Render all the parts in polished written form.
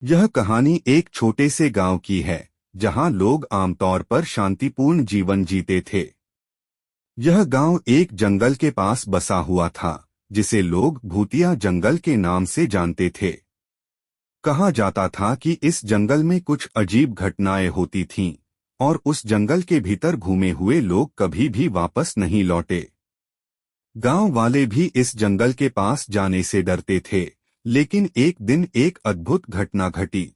यह कहानी एक छोटे से गांव की है जहां लोग आमतौर पर शांतिपूर्ण जीवन जीते थे। यह गांव एक जंगल के पास बसा हुआ था जिसे लोग भूतिया जंगल के नाम से जानते थे। कहा जाता था कि इस जंगल में कुछ अजीब घटनाएं होती थीं और उस जंगल के भीतर घूमे हुए लोग कभी भी वापस नहीं लौटे। गांव वाले भी इस जंगल के पास जाने से डरते थे, लेकिन एक दिन एक अद्भुत घटना घटी।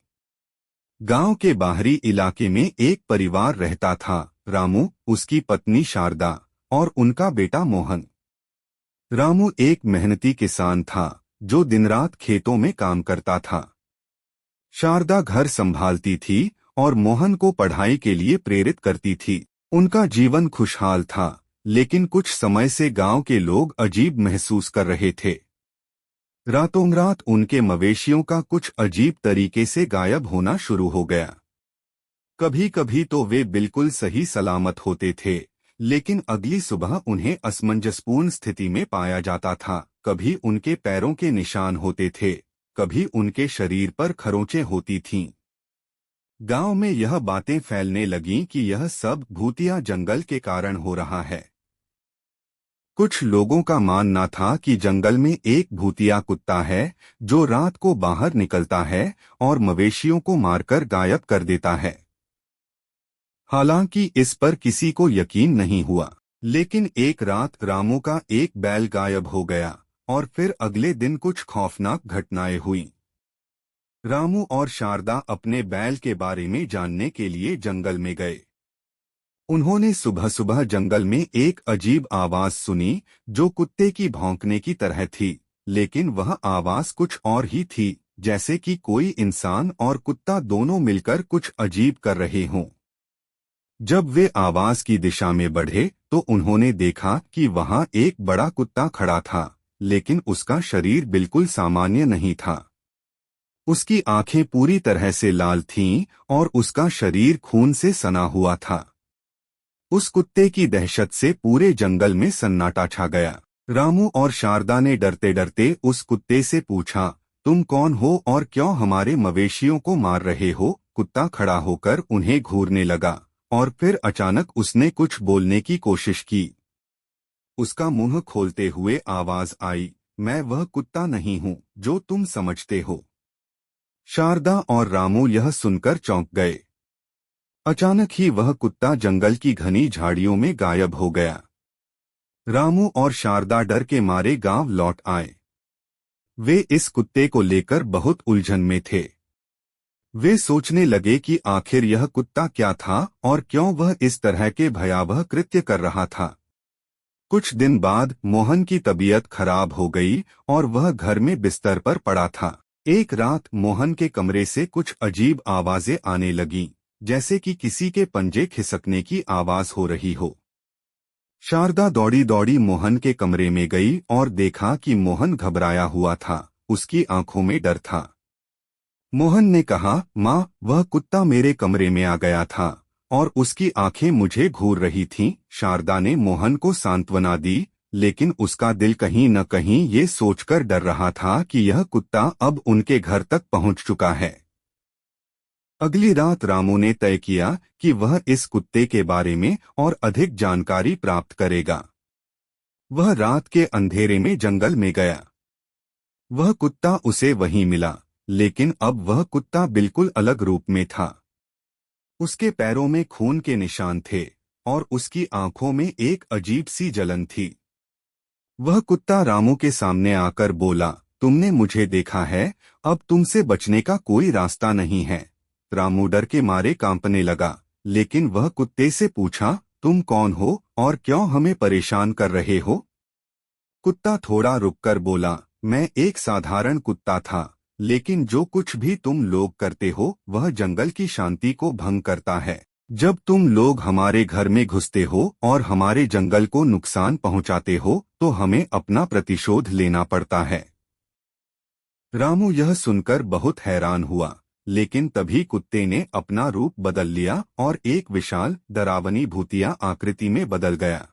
गांव के बाहरी इलाके में एक परिवार रहता था, रामू, उसकी पत्नी शारदा और उनका बेटा मोहन। रामू एक मेहनती किसान था जो दिन रात खेतों में काम करता था। शारदा घर संभालती थी और मोहन को पढ़ाई के लिए प्रेरित करती थी। उनका जीवन खुशहाल था, लेकिन कुछ समय से गांव के लोग अजीब महसूस कर रहे थे। रातों रात उनके मवेशियों का कुछ अजीब तरीके से गायब होना शुरू हो गया। कभी कभी तो वे बिल्कुल सही सलामत होते थे, लेकिन अगली सुबह उन्हें असमंजसपूर्ण स्थिति में पाया जाता था। कभी उनके पैरों के निशान होते थे, कभी उनके शरीर पर खरोंचें होती थीं। गांव में यह बातें फैलने लगीं कि यह सब भूतिया जंगल के कारण हो रहा है। कुछ लोगों का मानना था कि जंगल में एक भूतिया कुत्ता है जो रात को बाहर निकलता है और मवेशियों को मारकर गायब कर देता है। हालांकि इस पर किसी को यकीन नहीं हुआ, लेकिन एक रात रामू का एक बैल गायब हो गया और फिर अगले दिन कुछ खौफनाक घटनाएं हुईं। रामू और शारदा अपने बैल के बारे में जानने के लिए जंगल में गए। उन्होंने सुबह सुबह जंगल में एक अजीब आवाज सुनी जो कुत्ते की भौंकने की तरह थी, लेकिन वह आवाज कुछ और ही थी, जैसे कि कोई इंसान और कुत्ता दोनों मिलकर कुछ अजीब कर रहे हों। जब वे आवाज की दिशा में बढ़े तो उन्होंने देखा कि वहां एक बड़ा कुत्ता खड़ा था, लेकिन उसका शरीर बिल्कुल सामान्य नहीं था। उसकी आंखें पूरी तरह से लाल थीं और उसका शरीर खून से सना हुआ था। उस कुत्ते की दहशत से पूरे जंगल में सन्नाटा छा गया। रामू और शारदा ने डरते डरते उस कुत्ते से पूछा, तुम कौन हो और क्यों हमारे मवेशियों को मार रहे हो? कुत्ता खड़ा होकर उन्हें घूरने लगा और फिर अचानक उसने कुछ बोलने की कोशिश की। उसका मुंह खोलते हुए आवाज आई, मैं वह कुत्ता नहीं हूँ जो तुम समझते हो। शारदा और रामू यह सुनकर चौंक गए। अचानक ही वह कुत्ता जंगल की घनी झाड़ियों में गायब हो गया। रामू और शारदा डर के मारे गांव लौट आए। वे इस कुत्ते को लेकर बहुत उलझन में थे। वे सोचने लगे कि आखिर यह कुत्ता क्या था और क्यों वह इस तरह के भयावह कृत्य कर रहा था। कुछ दिन बाद मोहन की तबीयत खराब हो गई और वह घर में बिस्तर पर पड़ा था। एक रात मोहन के कमरे से कुछ अजीब आवाजें आने लगीं, जैसे कि किसी के पंजे खिसकने की आवाज हो रही हो। शारदा दौड़ी दौड़ी मोहन के कमरे में गई और देखा कि मोहन घबराया हुआ था, उसकी आंखों में डर था। मोहन ने कहा, माँ, वह कुत्ता मेरे कमरे में आ गया था और उसकी आंखें मुझे घूर रही थीं। शारदा ने मोहन को सांत्वना दी, लेकिन उसका दिल कहीं न कहीं ये सोचकर डर रहा था कि यह कुत्ता अब उनके घर तक पहुंच चुका है। अगली रात रामू ने तय किया कि वह इस कुत्ते के बारे में और अधिक जानकारी प्राप्त करेगा। वह रात के अंधेरे में जंगल में गया। वह कुत्ता उसे वहीं मिला, लेकिन अब वह कुत्ता बिल्कुल अलग रूप में था। उसके पैरों में खून के निशान थे और उसकी आंखों में एक अजीब सी जलन थी। वह कुत्ता रामू के सामने आकर बोला, तुमने मुझे देखा है, अब तुमसे बचने का कोई रास्ता नहीं है। रामू डर के मारे कांपने लगा, लेकिन वह कुत्ते से पूछा, तुम कौन हो और क्यों हमें परेशान कर रहे हो? कुत्ता थोड़ा रुककर बोला, मैं एक साधारण कुत्ता था, लेकिन जो कुछ भी तुम लोग करते हो वह जंगल की शांति को भंग करता है। जब तुम लोग हमारे घर में घुसते हो और हमारे जंगल को नुकसान पहुंचाते हो तो हमें अपना प्रतिशोध लेना पड़ता है। रामू यह सुनकर बहुत हैरान हुआ, लेकिन तभी कुत्ते ने अपना रूप बदल लिया और एक विशाल डरावनी भूतिया आकृति में बदल गया।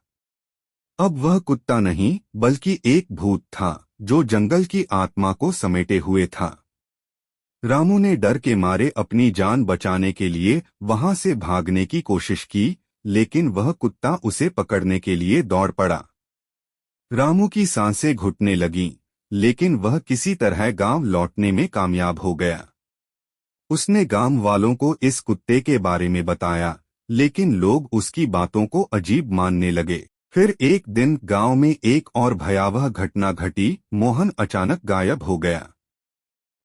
अब वह कुत्ता नहीं बल्कि एक भूत था जो जंगल की आत्मा को समेटे हुए था। रामू ने डर के मारे अपनी जान बचाने के लिए वहां से भागने की कोशिश की, लेकिन वह कुत्ता उसे पकड़ने के लिए दौड़ पड़ा। रामू की सांसें घुटने लगीं, लेकिन वह किसी तरह गांव लौटने में कामयाब हो गया। उसने गांव वालों को इस कुत्ते के बारे में बताया, लेकिन लोग उसकी बातों को अजीब मानने लगे। फिर एक दिन गांव में एक और भयावह घटना घटी। मोहन अचानक गायब हो गया।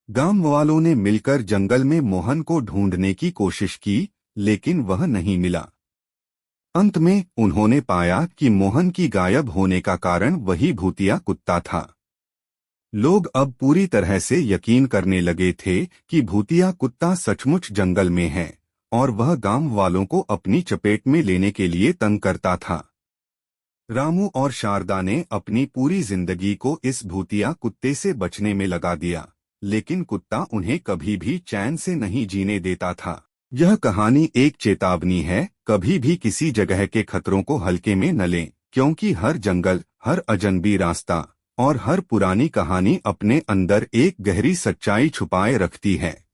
गांव वालों ने मिलकर जंगल में मोहन को ढूंढने की कोशिश की, लेकिन वह नहीं मिला। अंत में उन्होंने पाया कि मोहन की गायब होने का कारण वही भूतिया कुत्ता था। लोग अब पूरी तरह से यकीन करने लगे थे कि भूतिया कुत्ता सचमुच जंगल में है और वह गांव वालों को अपनी चपेट में लेने के लिए तंग करता था। रामू और शारदा ने अपनी पूरी जिंदगी को इस भूतिया कुत्ते से बचने में लगा दिया, लेकिन कुत्ता उन्हें कभी भी चैन से नहीं जीने देता था। यह कहानी एक चेतावनी है, कभी भी किसी जगह के खतरों को हल्के में न लें, क्योंकि हर जंगल, हर अजनबी रास्ता और हर पुरानी कहानी अपने अंदर एक गहरी सच्चाई छुपाए रखती है।